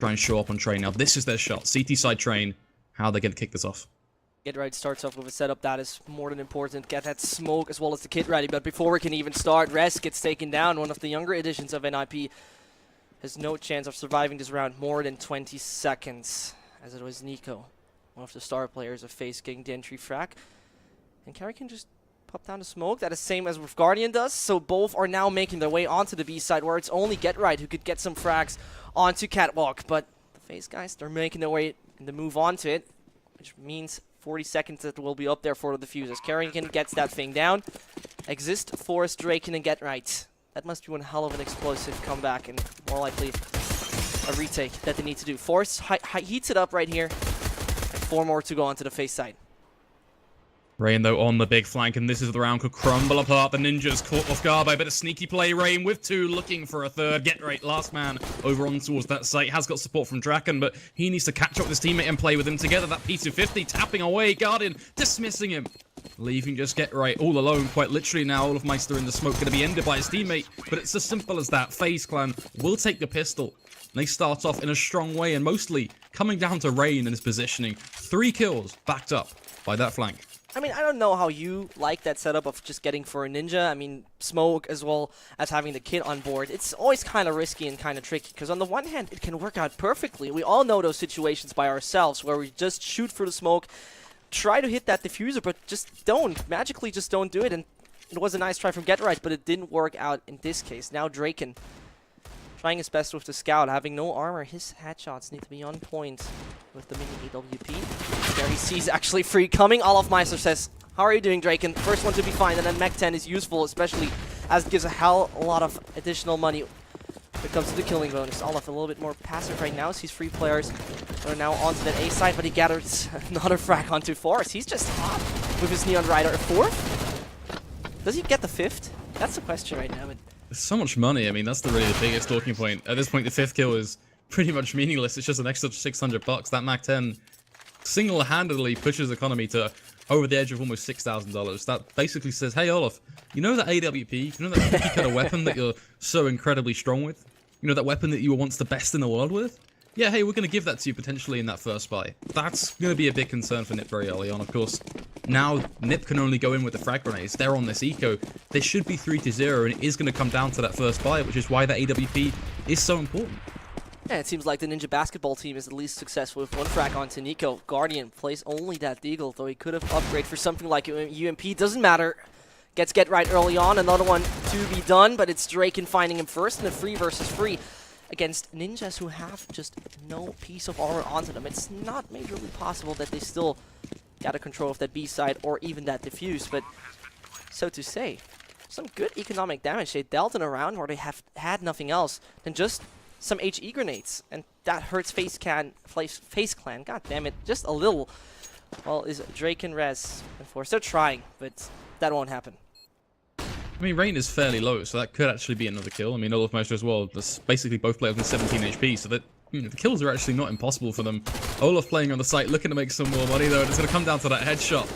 try and show up on Train. Now, this is their shot. CT side Train. How are they going to kick this off? Get Right starts off with a setup that is more than important. Get that smoke as well as the kit ready. But before we can even start, Res gets taken down. One of the younger editions of NiP has no chance of surviving this round more than 20 seconds. As it was Nico, one of the star players of FaZe, getting the entry frag. And Carry can just pop down the smoke. That is same as with Guardian does. So both are now making their way onto the B side, where it's only Get Right who could get some frags onto Catwalk. But the FaZe guys, they're making their way and the move onto it, which means 40 seconds that will be up there for the defusers. Carrington gets that thing down. Exist, Forest, Draken, and Get Right. That must be one hell of an explosive comeback and more likely a retake that they need to do. Forest heats it up right here. And 4 more to go onto the FaZe side. Rain, though, on the big flank, and this is the round could crumble apart. The Ninjas caught off guard by a bit of sneaky play. Rain with 2, looking for a third. Get Right, last man over on towards that site. Has got support from Draken, but he needs to catch up with his teammate and play with him together. That P250 tapping away. Guardian dismissing him. Leaving just Get Right all alone, quite literally now. All of Meister in the smoke going to be ended by his teammate, but it's as simple as that. FaZe Clan will take the pistol. They start off in a strong way, and mostly coming down to Rain and his positioning. 3 kills backed up by that flank. I mean, I don't know how you like that setup of just getting for a ninja. I mean, smoke as well as having the kit on board. It's always kind of risky and kind of tricky, because on the one hand, it can work out perfectly. We all know those situations by ourselves where we just shoot for the smoke, try to hit that diffuser, but just don't. Magically just don't do it, and it was a nice try from Get Right, but it didn't work out in this case. Now Draken trying his best with the scout, having no armor. His headshots need to be on point with the mini AWP. There he sees actually free coming. Olaf Meister says, how are you doing, Draken? First one to be fine, and then map1 is useful, especially as it gives a hell a lot of additional money when it comes to the killing bonus. Olaf a little bit more passive right now. Sees 3 players that are now onto that A side, but he gathers another frag onto Forest. He's just hot with his Neon Rider. A 4th? Does he get the 5th? That's the question right now. There's so much money. I mean, that's really the biggest talking point. At this point, the 5th kill is pretty much meaningless. It's just an extra $600. That map1 single-handedly pushes economy to over the edge of almost $6,000. That basically says, hey, Olaf, you know that AWP? You know that cookie cutter weapon that you're so incredibly strong with? You know that weapon that you were once the best in the world with? Yeah, hey, we're going to give that to you potentially in that first buy. That's going to be a big concern for NiP very early on, of course. Now, NiP can only go in with the frag grenades. They're on this eco. They should be 3-0, and it is going to come down to that first buy, which is why that AWP is so important. Yeah, it seems like the Ninja basketball team is at least successful with 1 frag onto Nico. Guardian plays only that Deagle, though he could have upgraded for something like UMP. Doesn't matter. Gets Get Right early on. Another one to be done, but it's Draken finding him first in a 3 versus 3 against ninjas who have just no piece of armor onto them. It's not majorly possible that they still got a control of that B side or even that diffuse, but so to say, some good economic damage. They dealt in a round where they have had nothing else than just some HE grenades, and that hurts FaZe Clan. God damn it, just a little. Well, is Drake and Res and Force? They're trying, but that won't happen. I mean, Rain is fairly low, so that could actually be another kill. I mean, Olaf Meister as well. That's basically both players with 17 HP, so that the kills are actually not impossible for them. Olaf playing on the site, looking to make some more money, though, and it's going to come down to that headshot,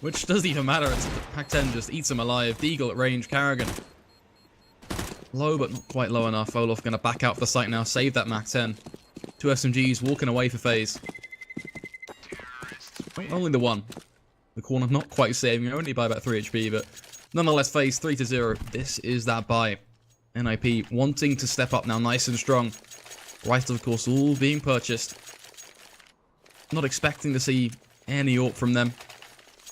which doesn't even matter. It's map1 just eats him alive. Deagle at range, Carrigan. Low, but not quite low enough. Olaf going to back out for the site now, save that map1. 2 SMGs walking away for FaZe. Only the one. The corner not quite saving, only by about 3 HP, but nonetheless, FaZe 3-0. This is that buy. NiP wanting to step up now, nice and strong. Rifles, of course, all being purchased. Not expecting to see any AWP from them.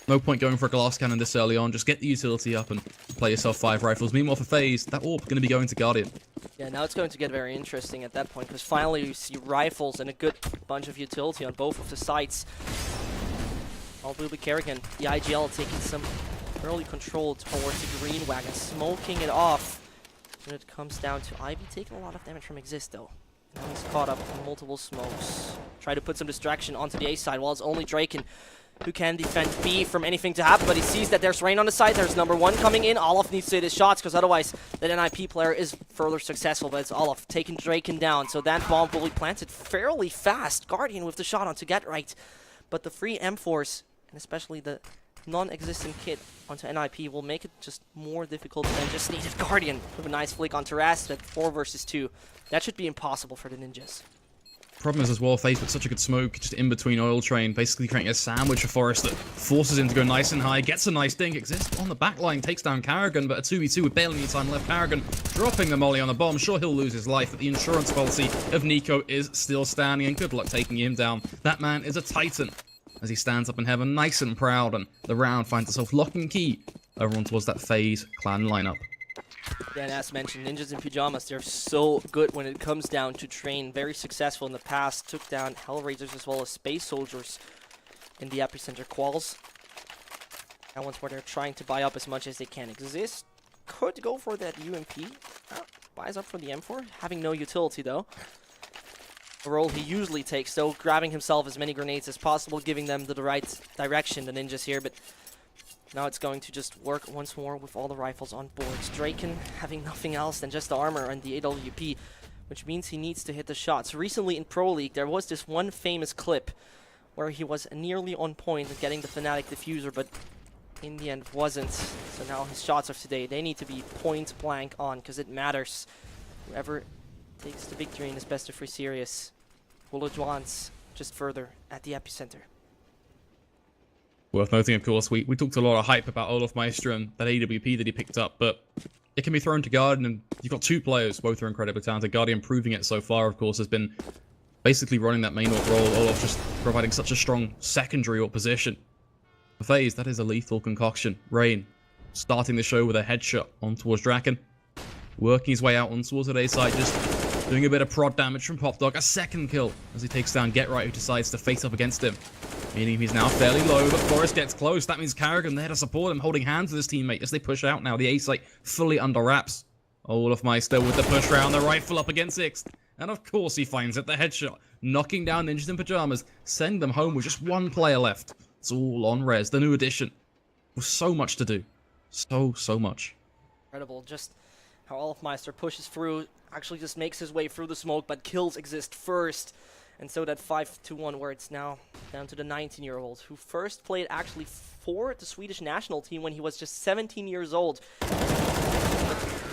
No point going for a glass cannon this early on. Just get the utility up and play yourself 5 rifles. Meanwhile, for FaZe, that AWP going to be going to Guardian. Yeah, now it's going to get very interesting at that point, because finally you see rifles and a good bunch of utility on both of the sides. All will be Carrigan. The IGL taking some early control towards the green wagon, smoking it off. When it comes down to Ivy taking a lot of damage from Exist, though. Now he's caught up with multiple smokes. Try to put some distraction onto the A side, while it's only Draken who can defend B from anything to happen, but he sees that there's Rain on the side. There's number 1 coming in. Olaf needs to hit his shots, because otherwise that NiP player is further successful, but it's Olaf taking Draken down, so that bomb will be planted fairly fast. Guardian with the shot on to Get Right, but the free M-Force, and especially the non-existent kit onto NiP, will make it just more difficult than just needed. Guardian with a nice flick onto Rast at 4 versus 2. That should be impossible for the Ninjas. Problem is as well, FaZe with such a good smoke just in between oil train, basically creating a sandwich of Forest that forces him to go nice and high, gets a nice ding, exists on the back line, takes down Karrigan, but a 2v2 with barely any time left. Karrigan dropping the molly on the bomb. Sure, he'll lose his life, but the insurance policy of Nico is still standing, and good luck taking him down. That man is a titan as he stands up in heaven, nice and proud, and the round finds itself lock and key over on towards that FaZe clan lineup. Yeah, and as mentioned, Ninjas in Pyjamas, they're so good when it comes down to train. Very successful in the past. Took down Hellraisers as well as Space Soldiers in the Epicenter quals. Now once more, they're trying to buy up as much as they can. Exist could go for that UMP. Buys up for the M4, having no utility though. The role he usually takes, though, grabbing himself as many grenades as possible, giving them the right direction, the Ninjas here, but now it's going to just work once more with all the rifles on board. Draken having nothing else than just the armor and the AWP, which means he needs to hit the shots. Recently in Pro League, there was this one famous clip where he was nearly on point at getting the Fnatic diffuser, but in the end wasn't. So now his shots of today, they need to be point blank on, because it matters. Whoever takes the victory in this best of 3 series will advance just further at the Epicenter. Worth noting, of course, we talked a lot of hype about Olaf Maestro and that AWP that he picked up, but it can be thrown to Guardian, and you've got 2 players, both are incredibly talented. Guardian proving it so far, of course, has been basically running that main AWP role. Olaf just providing such a strong secondary AWP position. For FaZe, that is a lethal concoction. Rain starting the show with a headshot on towards Draken, working his way out on towards the A side, just doing a bit of prod damage from Popdog. A second kill as he takes down GetRight, who decides to face up against him. Meaning he's now fairly low, but Forest gets close. That means Karrigan there to support him, holding hands with his teammate as they push out now. The A site fully under wraps. Olaf Meister with the push round, the rifle up against Sixth. And of course he finds it, the headshot. Knocking down Ninjas in Pyjamas, send them home with just 1 player left. It's all on res, the new addition. With so much to do. So much. Incredible, just how Olaf Meister pushes through, actually just makes his way through the smoke, but kills exist first. And so that 5-1 where it's now down to the 19-year-old who first played actually for the Swedish national team when he was just 17 years old. In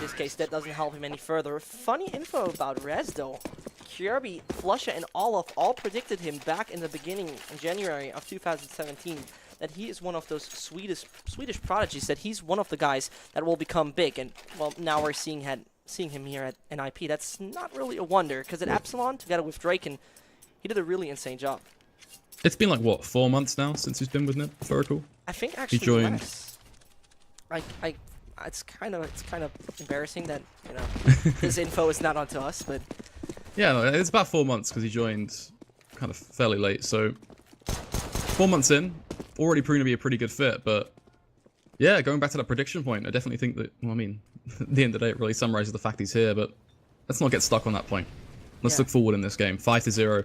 this case, that doesn't help him any further. Funny info about Rez though. Kjærby, Flusha, and Olaf all predicted him back in the beginning in January of 2017 that he is one of those Swedish prodigies, that he's one of the guys that will become big. And well, now we're seeing him here at NiP. That's not really a wonder, because at Epsilon, together with Draken, he did a really insane job. It's been like, what, 4 months now since he's been with NiP, if I recall? I think actually he joined. less. It's kind of embarrassing that, you know, this info is not onto us, but yeah, no, it's about 4 months because he joined kind of fairly late. So 4 months in, already proven to be a pretty good fit. But yeah, going back to that prediction point, I definitely think that, well, I mean, at the end of the day, it really summarizes the fact he's here. But let's not get stuck on that point. Let's look forward in this game. 5-0.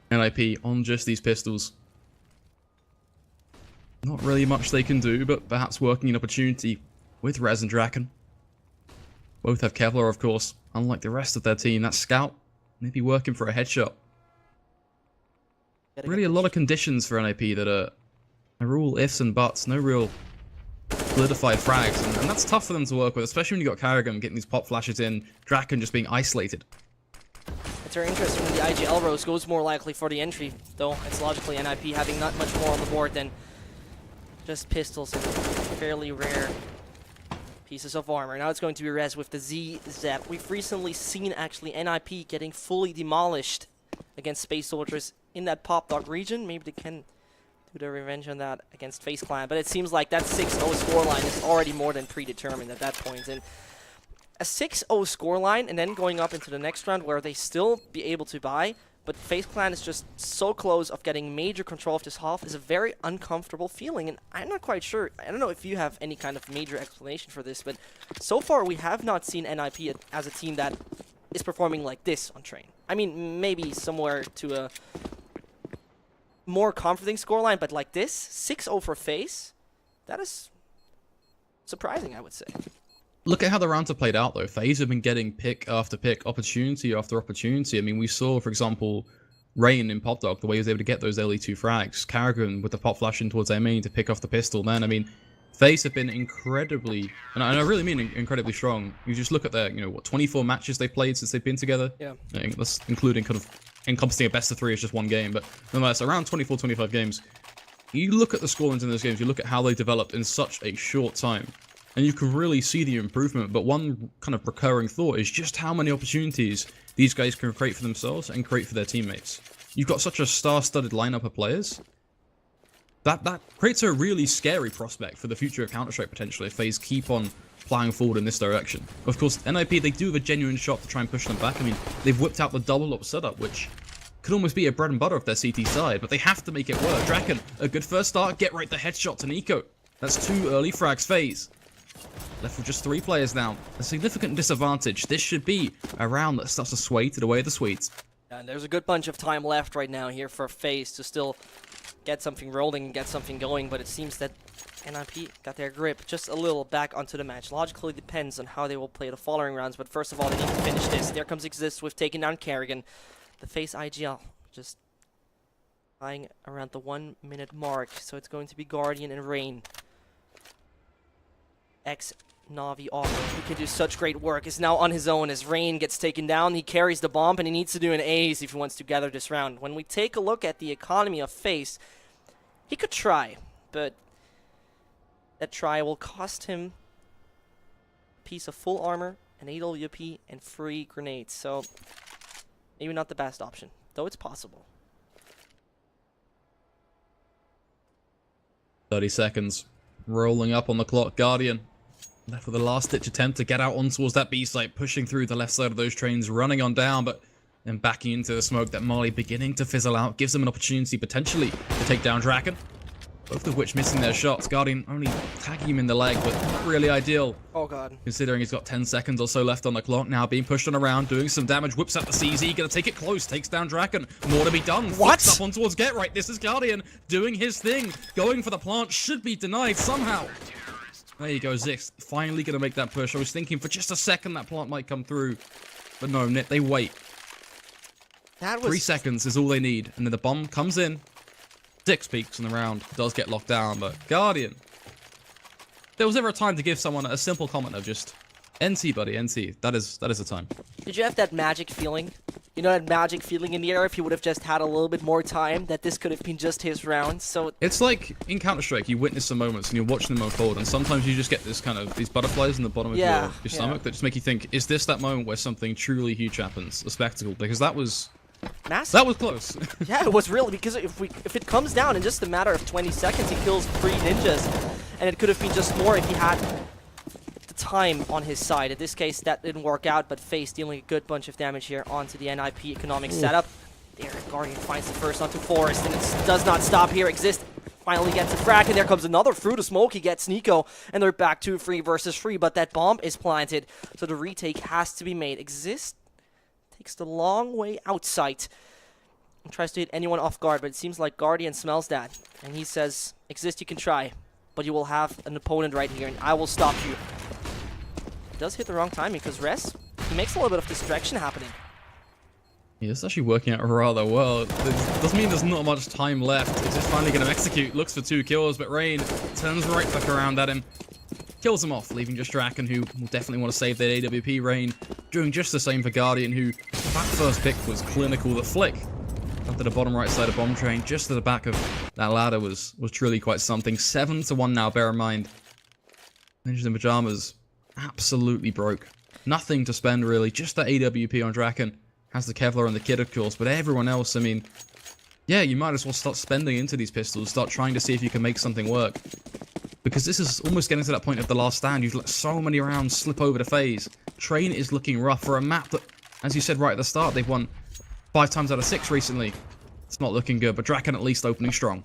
NiP on just these pistols. Not really much they can do, but perhaps working an opportunity with Rez and Draken. Both have Kevlar, of course, unlike the rest of their team. That Scout may be working for a headshot. Really a lot of conditions for NiP that are all ifs and buts, no real solidified frags, and that's tough for them to work with, especially when you got Karrigan getting these pop flashes in, Draken just being isolated. it's very interesting when the IGL Rose goes more likely for the entry, though it's logically NiP having not much more on the board than just pistols and fairly rare pieces of armor. Now it's going to be Rez with the Z-Zap. We've recently seen actually NiP getting fully demolished against Space Soldiers in that Pop Dog region. Maybe they can do their revenge on that against FaZe Clan, but it seems like that 6-0 scoreline is already more than predetermined at that point. And a 6-0 scoreline and then going up into the next round where they still be able to buy, but FaZe Clan is just so close of getting major control of this half is a very uncomfortable feeling, and I'm not quite sure. I don't know if you have any kind of major explanation for this, but so far we have not seen NiP as a team that is performing like this on Train. I mean, maybe somewhere to a more comforting scoreline, but like this, 6-0 for FaZe, that is surprising, I would say. Look at how the rounds have played out, though. FaZe have been getting pick after pick, opportunity after opportunity. I mean, we saw, for example, Rain in Pop Dog, the way he was able to get those early 2 frags. Karrigan with the pop flash in towards their main to pick off the pistol. Man, I mean, FaZe have been incredibly, and I really mean incredibly strong. You just look at their, 24 matches they've played since they've been together. Yeah. That's including kind of encompassing a best of 3 is just one game, but nonetheless, around 24, 25 games, you look at the scorelines in those games, you look at how they developed in such a short time, and you can really see the improvement. But one kind of recurring thought is just how many opportunities these guys can create for themselves and create for their teammates. You've got such a star-studded lineup of players. That creates a really scary prospect for the future of Counter-Strike, potentially, if FaZe keep on plowing forward in this direction. Of course, NiP, they do have a genuine shot to try and push them back. I mean, they've whipped out the double-up setup, which could almost be a bread and butter of their CT side, but they have to make it work. Draken, a good first start, get right the headshot to Nico. That's 2 early frags. FaZe left with just 3 players now. A significant disadvantage. This should be a round that starts to sway to the way of the Swedes. And there's a good bunch of time left right now here for FaZe to still get something rolling and get something going, but it seems that NiP got their grip just a little back onto the match. Logically depends on how they will play the following rounds, but first of all, they need to finish this. There comes Exist with taking down Kerrigan. The FaZe IGL just lying around the 1 minute mark, so it's going to be Guardian and Rain. Navi off, who can do such great work, is now on his own as Rain gets taken down. He carries the bomb, and he needs to do an ace if he wants to gather this round. When we take a look at the economy of FaZe, he could try, but that try will cost him a piece of full armor, an AWP, and free grenades. So maybe not the best option, though it's possible. 30 seconds. Rolling up on the clock. Guardian left with a last-ditch attempt to get out on towards that B site, pushing through the left side of those trains, running on down, but then backing into the smoke. That Molly beginning to fizzle out, gives them an opportunity potentially to take down Draken. Both of which missing their shots. Guardian only tagging him in the leg, but not really ideal. Oh god. Considering he's got 10 seconds or so left on the clock. Now being pushed on around, doing some damage. Whips out the CZ, gonna take it close. Takes down Draken. More to be done. What? Flips up on towards Get Right. This is Guardian doing his thing. Going for the plant. Should be denied somehow. There you go, Zix. Finally gonna make that push. I was thinking for just a second that plant might come through. But no, NiP, they wait. That was 3 seconds is all they need. And then the bomb comes in. 6 peaks in the round, does get locked down, but Guardian. There was never a time to give someone a simple comment of just, NT, buddy, NT. That is the time. Did you have that magic feeling? You know, that magic feeling in the air if he would have just had a little bit more time, that this could have been just his round, so... It's like, in Counter-Strike, you witness some moments and you're watching them unfold, and sometimes you just get this kind of, these butterflies in the bottom of your stomach that just make you think, is this that moment where something truly huge happens? A spectacle? Because that was... massive. That was close. Yeah, it was really, because if it comes down in just a matter of 20 seconds, he kills 3 ninjas, and it could have been just more if he had the time on his side. In this case, that didn't work out, but FaZe dealing a good bunch of damage here onto the NiP economic setup. There, Guardian finds the first onto Forest, and it does not stop here. Exist finally gets a frag, and there comes another through the smoke. He gets Nico, and they're back to 3 versus 3, but that bomb is planted, so the retake has to be made. Exist takes the long way outside and tries to hit anyone off guard, but it seems like Guardian smells that, and he says, Exist, you can try, but you will have an opponent right here, and I will stop you. He does hit the wrong timing, because Res, he makes a little bit of distraction happening. Yeah, it's actually working out rather well. It doesn't mean there's not much time left. It's just finally going to execute, looks for 2 kills, but Rain turns right back around at him. Kills him off, leaving just Draken, who will definitely want to save their AWP. Rain doing just the same for Guardian, who that first pick was clinical. The flick up to the bottom right side of bomb train, just to the back of that ladder was truly quite something. 7-1 now, bear in mind. Ninjas in Pajamas absolutely broke. Nothing to spend really, just that AWP on Draken. Has the Kevlar and the Kid, of course, but everyone else, I mean, yeah, you might as well start spending into these pistols, start trying to see if you can make something work. Because this is almost getting to that point of the last stand. You've let so many rounds slip over to FaZe. Train is looking rough for a map that, as you said right at the start, they've won 5 times out of 6 recently. It's not looking good, but Draken at least opening strong.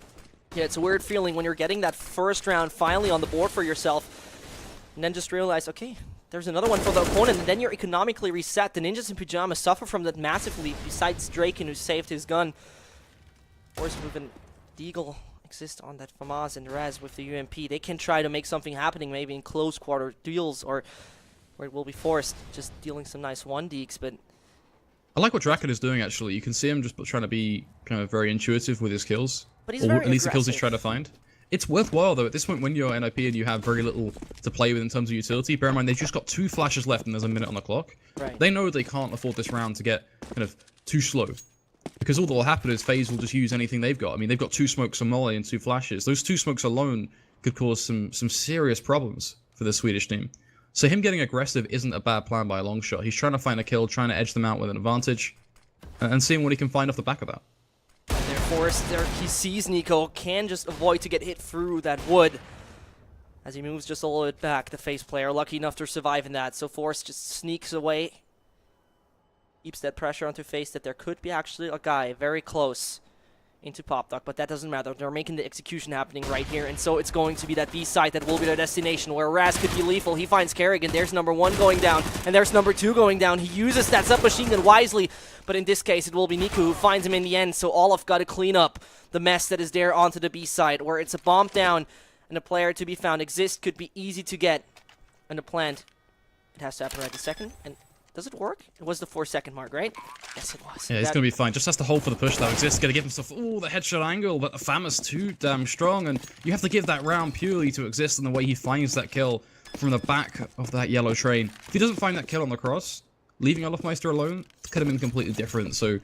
Yeah, it's a weird feeling when you're getting that first round finally on the board for yourself, and then just realize, okay, there's another one for the opponent, and then you're economically reset. The Ninjas in Pajamas suffer from that massively, besides Draken, who saved his gun. Of course, with an Deagle Exist on that FAMAS and Res with the UMP. They can try to make something happening, maybe in close quarter deals, or where it will be forced, just dealing some nice 1-deeks, but... I like what Draken is doing, actually. You can see him just trying to be kind of very intuitive with his kills. But he's or very at least the kills he's aggressive. trying to find. It's worthwhile, though. At this point, when you're NiP and you have very little to play with in terms of utility, bear in mind, they've just got 2 flashes left and there's a minute on the clock. Right. They know they can't afford this round to get kind of too slow. Because all that will happen is FaZe will just use anything they've got. I mean, they've got 2 smokes, a molly, and 2 flashes. Those 2 smokes alone could cause some serious problems for the Swedish team. So him getting aggressive isn't a bad plan by a long shot. He's trying to find a kill, trying to edge them out with an advantage, and seeing what he can find off the back of that. They're forced there. He sees Nico, can just avoid to get hit through that wood. As he moves just a little bit back, the FaZe player, lucky enough to survive in that. So Forrest just sneaks away. Keeps that pressure onto FaZe that there could be actually a guy very close into Pop Duck, but that doesn't matter. They're making the execution happening right here, and so it's going to be that B side that will be their destination, where Raz could be lethal. He finds Kerrigan. There's number 1 going down, and there's number 2 going down. He uses that submachine gun wisely, but in this case, it will be Niku who finds him in the end, so Olaf got to clean up the mess that is there onto the B side, where it's a bomb down, and a player to be found. Exist could be easy to get, and a plant. It has to happen right a second, and does it work? It was the 4-second mark, right? Yes, it was. Yeah, he's going to be fine. Just has to hold for the push, though. Exist's going to give himself, ooh, the headshot angle, but the FAMA's too damn strong, and you have to give that round purely to Exist in the way he finds that kill from the back of that yellow train. If he doesn't find that kill on the cross, leaving Olafmeister alone could have been completely different, so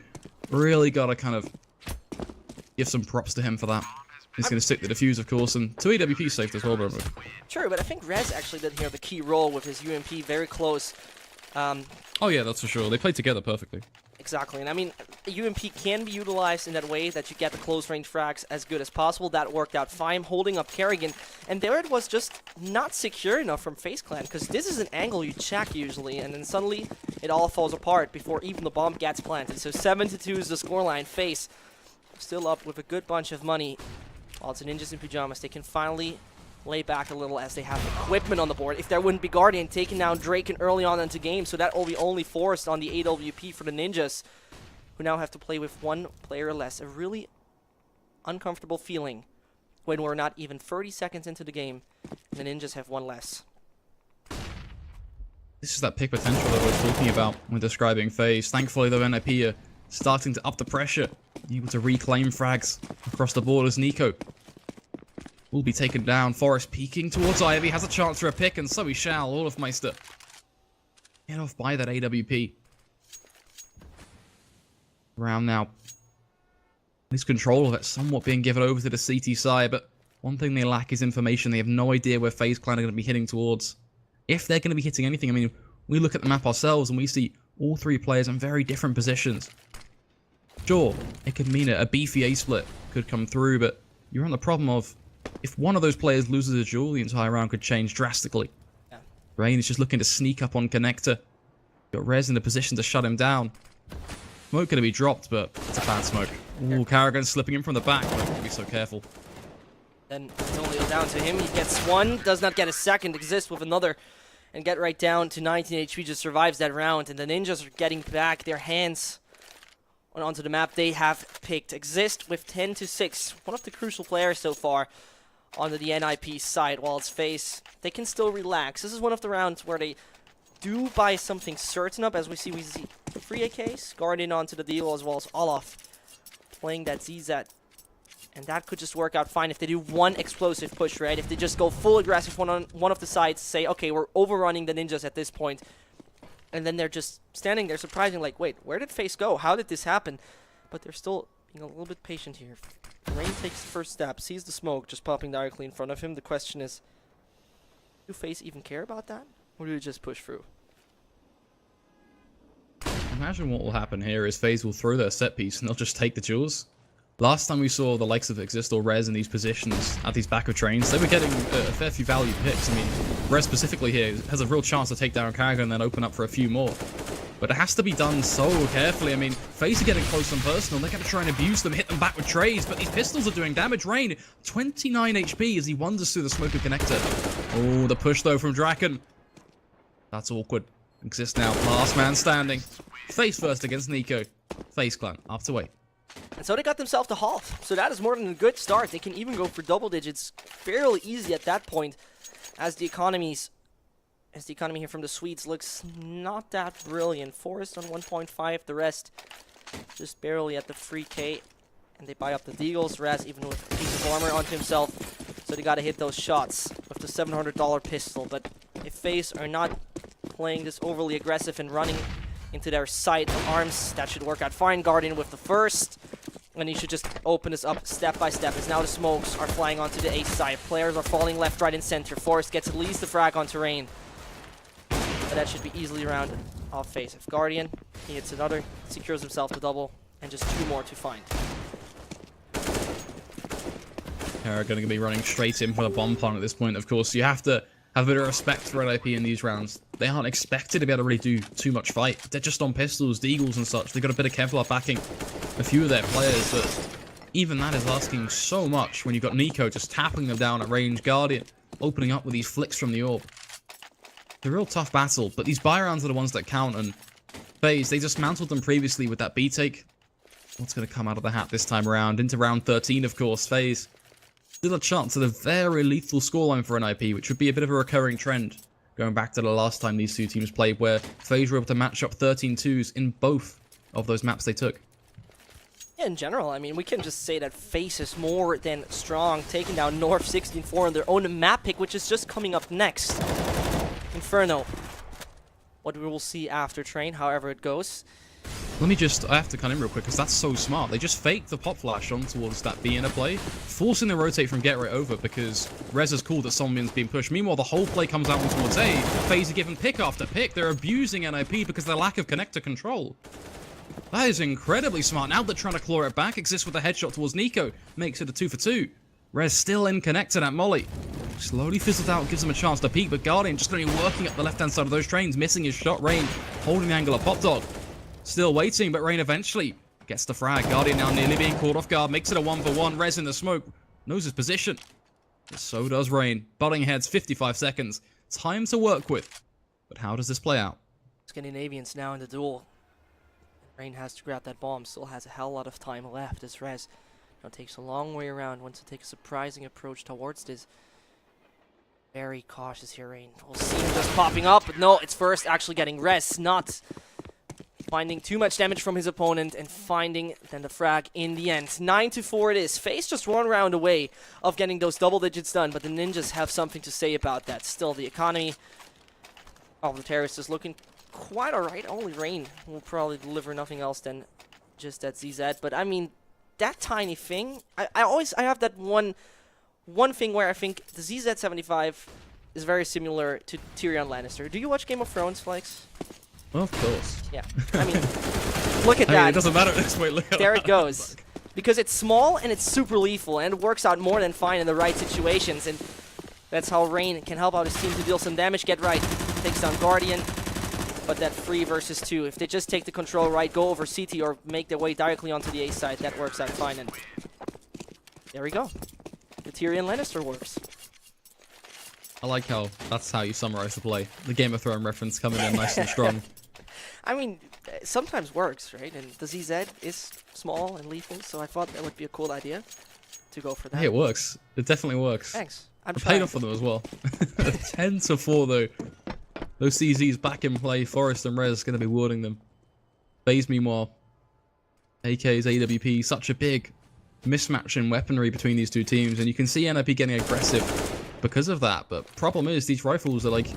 really got to kind of give some props to him for that. He's going to stick the defuse, of course, and 2 AWP saved as well, bro. True, but I think Rez actually did here the key role with his UMP very close. Oh yeah, that's for sure. They played together perfectly. Exactly, and I mean, a UMP can be utilized in that way that you get the close range frags as good as possible. That worked out fine, holding up Kerrigan, and there it was just not secure enough from FaZe Clan, because this is an angle you check usually, and then suddenly it all falls apart before even the bomb gets planted. So 7-2 is the scoreline. FaZe still up with a good bunch of money. While it's Ninjas in Pyjamas, they can finally lay back a little as they have equipment on the board. If there wouldn't be Guardian taking down Draken early on into game, so that will be only forced on the AWP for the Ninjas, who now have to play with 1 player less. A really uncomfortable feeling when we're not even 30 seconds into the game and the Ninjas have 1 less. This is that pick potential that we're talking about when describing FaZe. Thankfully, though, NiP are starting to up the pressure, able to reclaim frags across the board as Nico will be taken down. Forrest peeking towards Ivy, has a chance for a pick, and so he shall. Olafmeister get off by that AWP. Round now. His control of it somewhat being given over to the CT side, but one thing they lack is information. They have no idea where FaZe Clan are going to be hitting towards. If they're going to be hitting anything, I mean, we look at the map ourselves and we see all 3 players in very different positions. Sure, it could mean a beefy A split could come through, but you're on the problem of if one of those players loses a duel, the entire round could change drastically. Yeah. Rain is just looking to sneak up on Connector. Got Rez in a position to shut him down. Smoke going to be dropped, but it's a bad smoke. Ooh, Carrigan slipping in from the back. But be so careful. Then it's only down to him. He gets 1, does not get a second. Exist with another, and get right down to 19 HP. Just survives that round, and the Ninjas are getting back their hands onto the map. They have picked Exist with 10-6. One of the crucial players so far on the NiP side. While it's FaZe, they can still relax. This is one of the rounds where they do buy something certain up, as we see 3 AKs, Guardian onto the deal, as well as Olaf playing that ZZ. And that could just work out fine if they do 1 explosive push, right? If they just go full aggressive on one of the sides, say, okay, we're overrunning the Ninjas at this point, and then they're just standing there surprising, like, wait, where did FaZe go? How did this happen? But they're still being a little bit patient here. Rain takes the first step, sees the smoke just popping directly in front of him. The question is, do FaZe even care about that? Or do they just push through? Imagine what will happen here is FaZe will throw their set piece and they'll just take the duels. Last time we saw the likes of Exist or Rez in these positions at these back of trains, they were getting a fair few valued picks. I mean, Rez specifically here has a real chance to take down Carrigan and then open up for a few more. But it has to be done so carefully. I mean, FaZe are getting close and personal. They're going to try and abuse them, hit them back with trades, but these pistols are doing damage. Rain, 29 HP as he wanders through the smoker connector. Oh, the push though from Draken. That's awkward. Exist now, last man standing. FaZe first against Nico. FaZe Clan, up to 8. And so they got themselves to half. So that is more than a good start. They can even go for double digits fairly easy at that point, as the economy here from the Swedes looks not that brilliant. Forrest on 1.5, the rest just barely at the 3k. And they buy up the Deagles. Raz even with a piece of armor onto himself. So they gotta hit those shots with the $700 pistol. But if FaZe are not playing this overly aggressive and running into their sight of arms. That should work out fine. Guardian with the first. And he should just open this up step by step as now the smokes are flying onto the A side. Players are falling left, right, and center. Forest gets at least the frag on terrain. But that should be easily around off FaZe. If Guardian, he hits another, secures himself the double, and just 2 more to find. Are going to be running straight in for the bomb plant at this point. Of course, you have to have a bit of respect for NiP in these rounds. They aren't expected to be able to really do too much fight. They're just on pistols, the Eagles and such. They've got a bit of Kevlar backing a few of their players, but even that is asking so much when you've got Nico just tapping them down at range. Guardian opening up with these flicks from the orb. It's a real tough battle, but these buy rounds are the ones that count, and FaZe, they dismantled them previously with that B take. What's going to come out of the hat this time around? Into round 13, of course. FaZe still a chance at a very lethal scoreline for NiP, which would be a bit of a recurring trend, going back to the last time these two teams played, where FaZe were able to match up 13-2s in both of those maps they took. Yeah, in general, I mean, we can just say that FaZe is more than strong, taking down North 16-4 on their own map pick, which is just coming up next. Inferno. What we will see after Train, however it goes. Let me just, I have to cut in real quick, because that's so smart. They just faked the pop flash on towards that B in a play, forcing the rotate from get right over, because Rez has called that someone's being pushed. Meanwhile, the whole play comes out towards A. FaZe are given pick after pick. They're abusing NiP because of their lack of connector control. That is incredibly smart. Now they're trying to claw it back. Exists with a headshot towards Nico. Makes it a 2 for 2. Rez still in connected at Molly. Slowly fizzles out, gives him a chance to peek, but Guardian just going to be working up the left-hand side of those trains, missing his shot. Rain holding the angle of Pop Dog. Still waiting, but Rain eventually gets the frag. Guardian now nearly being caught off guard. Makes it a 1 for 1. Rez in the smoke. Knows his position. So does Rain. Butting heads, 55 seconds. Time to work with. But how does this play out? Scandinavians now in the duel. Rain has to grab that bomb. Still has a hell lot of time left as Rez now takes a long way around. Wants to take a surprising approach towards this. Very cautious here, Rain. We'll see him just popping up, but no, it's first actually getting Rez, not finding too much damage from his opponent and finding then the frag in the end. 9 to 4 it is. FaZe just 1 round away of getting those double digits done, but the Ninjas have something to say about that. Still, the economy of the terrorists is looking quite alright. Only Rain will probably deliver nothing else than just that ZZ. But I mean, that tiny thing, I have that one thing where I think the ZZ75 is very similar to Tyrion Lannister. Do you watch Game of Thrones, Flex? Well, of course. Yeah, I mean, look at I that. mean, it doesn't matter at this point. Look at There that. it goes. Because it's small and it's super lethal and it works out more than fine in the right situations. And that's how Rain can help out his team to deal some damage. Get right, takes down Guardian. But that 3 versus 2, if they just take the control right, go over CT or make their way directly onto the A side, that works out fine. And there we go. The Tyrion Lannister works. I like how that's how you summarize the play. The Game of Thrones reference coming in nice and strong. I mean, it sometimes works, right? And the ZZ is small and lethal, so I thought that would be a cool idea to go for that. Hey, it works. It definitely works. Thanks. I'm It paid trying. off for them as well. 10 to 4 though. Those CZs back in play. Forest and Rez going to be warding them. FaZe meanwhile. AKs, AWP, such a big mismatch in weaponry between these two teams, and you can see NiP getting aggressive because of that. But problem is, these rifles are like,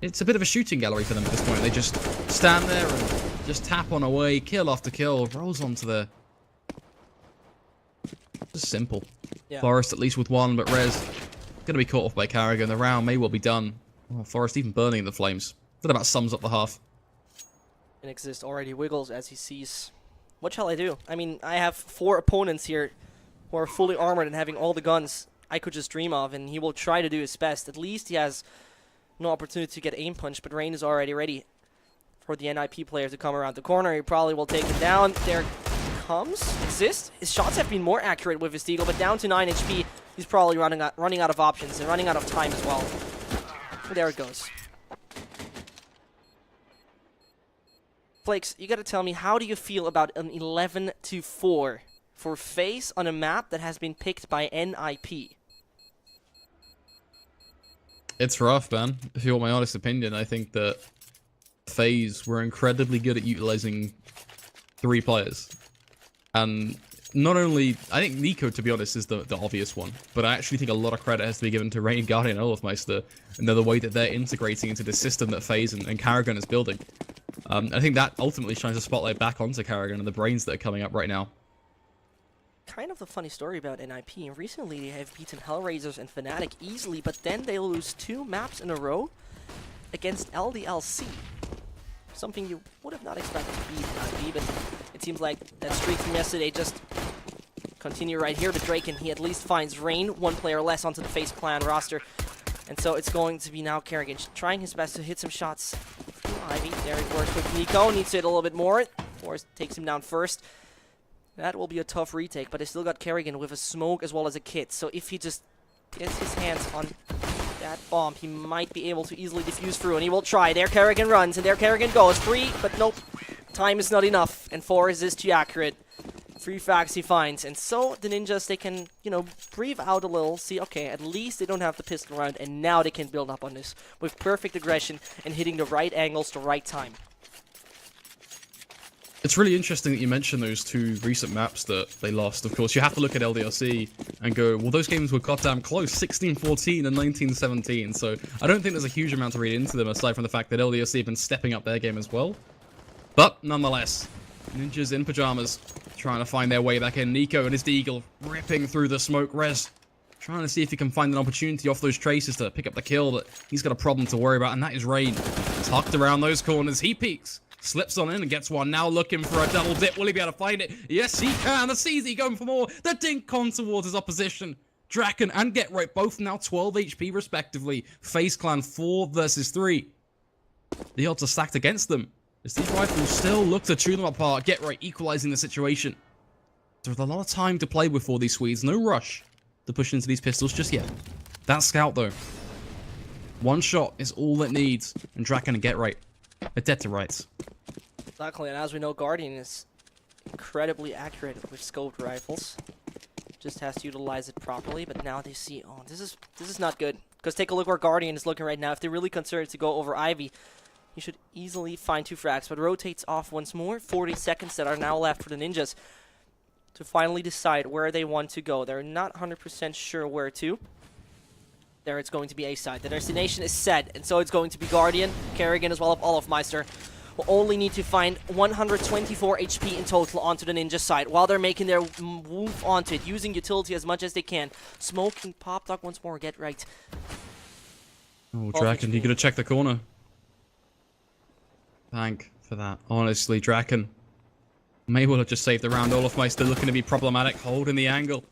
it's a bit of a shooting gallery for them at this point. They just stand there and just tap on away, kill after kill, rolls onto the. Just simple. Yeah. Forest at least with 1, but Rez gonna be caught off by Carragher. The round may well be done. Oh, Forest even burning in the flames. That about sums up the half. And Exist already wiggles as he sees. What shall I do? I mean, I have 4 opponents here who are fully armored and having all the guns I could just dream of, and he will try to do his best. At least he has no opportunity to get aim punch, but Rain is already ready for the NiP player to come around the corner. He probably will take it down. There comes Exist. His shots have been more accurate with his Deagle, but down to 9 HP. He's probably running out of options and running out of time as well. There it goes. Flakes, you gotta tell me, how do you feel about an 11 to 4 for FaZe on a map that has been picked by NiP? It's rough, man. If you want my honest opinion, I think that FaZe were incredibly good at utilizing 3 players. And not only, I think Nico, to be honest, is the obvious one, but I actually think a lot of credit has to be given to Rain, Guardian, and Olofmeister, and the way that they're integrating into the system that FaZe and Carragher is building. I think that ultimately shines a spotlight back onto Karrigan and the brains that are coming up right now. Kind of a funny story about NiP. Recently, they have beaten Hellraisers and Fnatic easily, but then they lose 2 maps in a row against LDLC. Something you would have not expected to beat NiP, but it seems like that streak from yesterday just continue right here. But Draken, he at least finds Rain, 1 player less onto the FaZe clan roster. And so it's going to be now Karrigan trying his best to hit some shots from Ivy. There he works with Nico, needs to hit a little bit more. Forrest takes him down first. That will be a tough retake, but they still got Karrigan with a smoke as well as a kit. So if he just gets his hands on that bomb, he might be able to easily defuse through, and he will try. There Karrigan runs, and there Karrigan goes. 3, but nope. Time is not enough, and 4 is too accurate. 3 frags he finds, and so the ninjas, they can, you know, breathe out a little, see, okay, at least they don't have the pistol round, and now they can build up on this with perfect aggression and hitting the right angles the right time. It's really interesting that you mentioned those 2 recent maps that they lost. Of course, you have to look at LDLC and go, well, those games were goddamn close, 16-14 and 19-17. So I don't think there's a huge amount to read into them, aside from the fact that LDLC have been stepping up their game as well. But nonetheless, Ninjas in pajamas, trying to find their way back in. Nico and his Deagle ripping through the smoke res, trying to see if he can find an opportunity off those traces to pick up the kill, but he's got a problem to worry about, and that is Rain. Tucked around those corners, he peeks. Slips on in and gets one. Now looking for a double dip. Will he be able to find it? Yes, he can. The CZ going for more. The dink on towards his opposition. Draken and Get Right, both now 12 HP respectively. FaZe Clan 4 versus 3. The odds are stacked against them, as these rifles still look to chew them apart. Get Right equalizing the situation. There's a lot of time to play with for these Swedes. No rush to push into these pistols just yet. That scout though. 1 shot is all it needs. And Draken and Get Right are dead to rights. Exactly, and as we know, Guardian is incredibly accurate with scoped rifles. Just has to utilize it properly, but now they see, oh, this is not good. Because take a look where Guardian is looking right now. If they're really concerned to go over Ivy, he should easily find 2 frags, but rotates off once more. 40 seconds that are now left for the Ninjas to finally decide where they want to go. They're not 100% sure where to. There it's going to be A side. The destination is set, and so it's going to be Guardian, Karrigan, as well as Olofmeister. Will only need to find 124 HP in total onto the ninja side while they're making their move onto it, using utility as much as they can. Smoke and pop dog once more. Get right. Oh, Draken, he gonna check the corner. Thank for that. Honestly, Draken may well have just saved the round. Olofmeister looking to be problematic, holding the angle,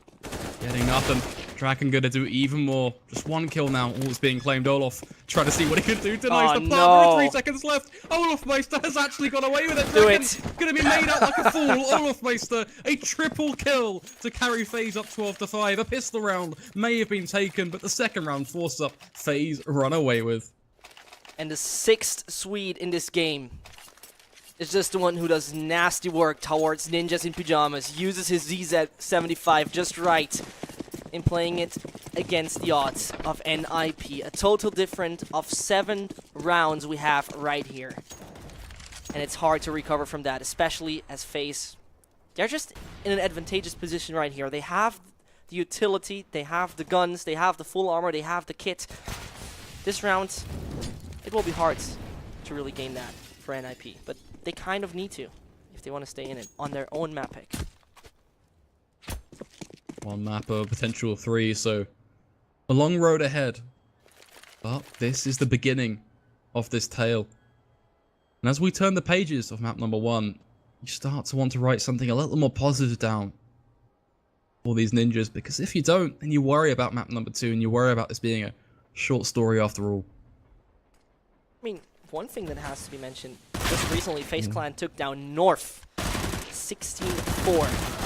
getting nothing. Draken gonna do even more. Just 1 kill now. All is being claimed. Olaf trying to see what he can do tonight. The no. 3 seconds left. Olofmeister has actually got away with it. Do it. Gonna be made out like a fool. Olofmeister, a triple kill to carry FaZe up 12-5. A pistol round may have been taken, but the second round forced up FaZe run away with. And the 6th Swede in this game is just the one who does nasty work towards Ninjas in Pajamas. Uses his ZZ75 just right in playing it against the odds of NiP. A total difference of 7 rounds we have right here. And it's hard to recover from that, especially as FaZe. They're just in an advantageous position right here. They have the utility, they have the guns, they have the full armor, they have the kit. This round, it will be hard to really gain that for NiP, but they kind of need to if they want to stay in it on their own map pick. 1 map, a potential 3, so a long road ahead. But this is the beginning of this tale. And as we turn the pages of map number 1, you start to want to write something a little more positive down for these ninjas, because if you don't, then you worry about map number 2 and you worry about this being a short story after all. I mean, one thing that has to be mentioned, just recently FaZe Clan took down North 16-4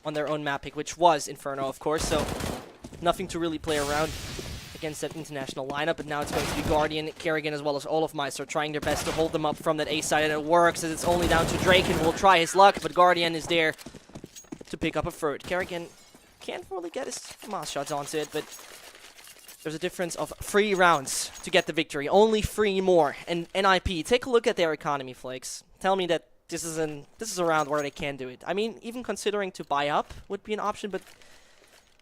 on their own map pick, which was Inferno, of course, so nothing to really play around against that international lineup, but now it's going to be Guardian, Karrigan, as well as Olofmeister trying their best to hold them up from that A side, and it works, as it's only down to Draken who will try his luck, but Guardian is there to pick up a third. Karrigan can't really get his mass shots onto it, but there's a difference of 3 rounds to get the victory. Only 3 more. And NiP, take a look at their economy, Flakes. Tell me that this is a round where they can do it. I mean, even considering to buy up would be an option, but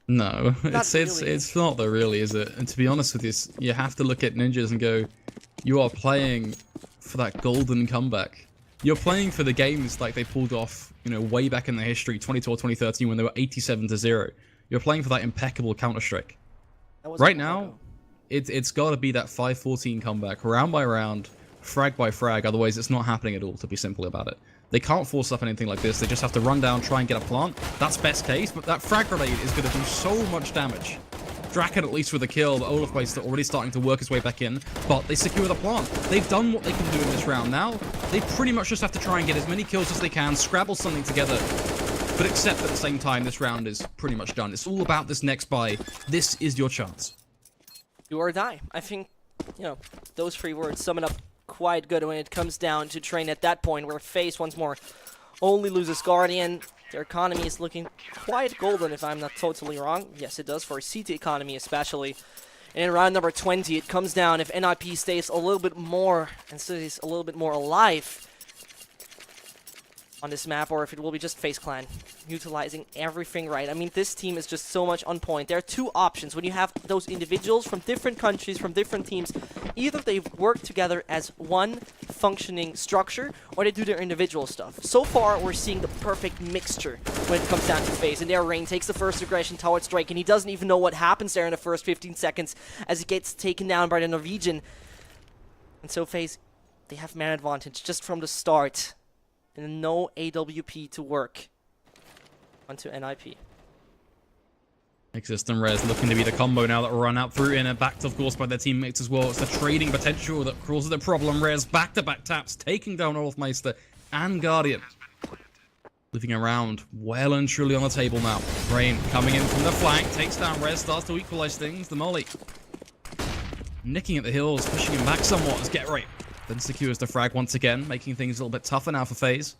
no, it's not though, really, is it? And to be honest with you, you have to look at ninjas and go, you are playing for that golden comeback. You're playing for the games like they pulled off, you know, way back in their history, 2012, 2013, when they were 87-0. You're playing for that impeccable counter strike. Right now, it's got to be that 5-14 comeback, round by round, frag by frag. Otherwise, it's not happening at all, to be simple about it. They can't force up anything like this. They just have to run down, try and get a plant. That's best case, but that frag grenade is going to do so much damage. Draken at least with a kill, but olofmeister already starting to work his way back in, but they secure the plant. They've done what they can do in this round. Now, they pretty much just have to try and get as many kills as they can, scrabble something together, but except at the same time, this round is pretty much done. It's all about this next buy. This is your chance. Do or die. I think, you know, those 3 words sum it up quite good when it comes down to train at that point where FaZe once more only loses Guardian. Their economy is looking quite golden, if I'm not totally wrong. Yes, it does, for a CT economy especially. And in round number 20, it comes down if NiP stays a little bit more and stays a little bit more alive on this map, or if it will be just FaZe Clan utilizing everything right. I mean, this team is just so much on point. There are 2 options when you have those individuals from different countries, from different teams. Either they work together as one functioning structure, or they do their individual stuff. So far, we're seeing the perfect mixture when it comes down to FaZe. And there, Rain takes the first aggression towards Drake, and he doesn't even know what happens there in the first 15 seconds as he gets taken down by the Norwegian. And so FaZe, they have man advantage just from the start. And no AWP to work onto NiP. Existing Res looking to be the combo now that will run out through in and backed, of course, by their teammates as well. It's the trading potential that causes the problem. Res back-to-back taps, taking down olofmeister and Guardian. Living around well and truly on the table now. Rain coming in from the flank, takes down Res, starts to equalize things. The molly nicking at the heels, pushing him back somewhat as Get Right then secures the frag once again, making things a little bit tougher now for FaZe.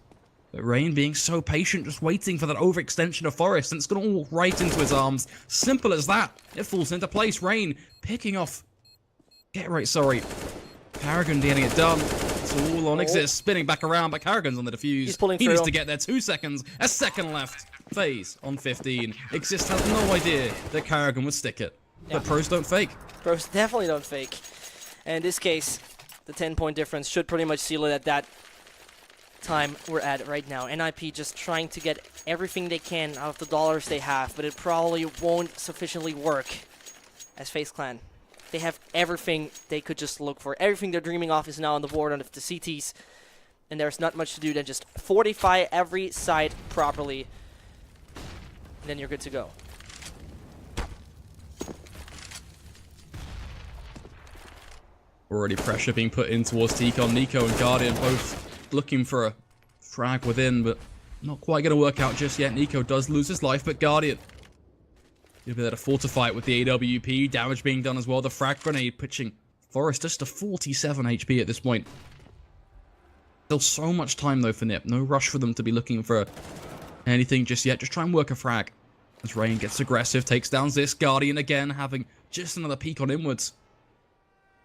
But Rain being so patient, just waiting for that overextension of Forest, and it's going to walk right into his arms. Simple as that. It falls into place. Rain picking off. Get Right, sorry. Karrigan getting it done. It's all on Exist, spinning back around, but Karrigan's on the defuse. He needs to get there. 2 seconds. A second left. FaZe on 15. Exist has no idea that Karrigan would stick it. Yeah. But pros don't fake. Pros definitely don't fake. And in this case, the 10-point difference should pretty much seal it at that time we're at right now. NiP just trying to get everything they can out of the dollars they have, but it probably won't sufficiently work as FaZe Clan. They have everything they could just look for. Everything they're dreaming of is now on the board on the CTs, and there's not much to do than just fortify every side properly, and then you're good to go. Already pressure being put in towards Ticon. Nico and Guardian both looking for a frag within, but not quite going to work out just yet. Nico does lose his life, but Guardian he'll be there to fortify it with the AWP. Damage being done as well. The frag grenade pitching Forest just to 47 HP at this point. Still so much time though for NiP. No rush for them to be looking for anything just yet. Just try and work a frag. As Rain gets aggressive, takes down this. Guardian again having just another peek on inwards.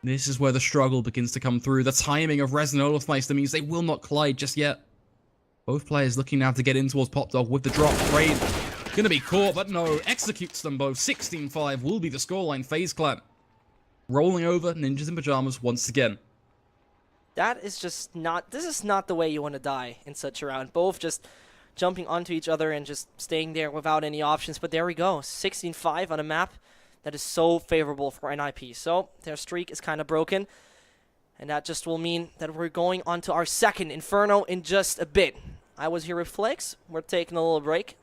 This is where the struggle begins to come through. The timing of Res and olofmeister means they will not collide just yet. Both players looking now to get in towards Pop Dog with the drop. Rain gonna be caught, but no, executes them both. 16-5 will be the scoreline. FaZe Clan rolling over Ninjas in Pajamas once again. That is just not, this is not the way you want to die in such a round. Both just jumping onto each other and just staying there without any options. But there we go, 16-5 on a map that is so favorable for NiP. So their streak is kind of broken, and that just will mean that we're going on to our second Inferno in just a bit. I was here with Flex. We're taking a little break.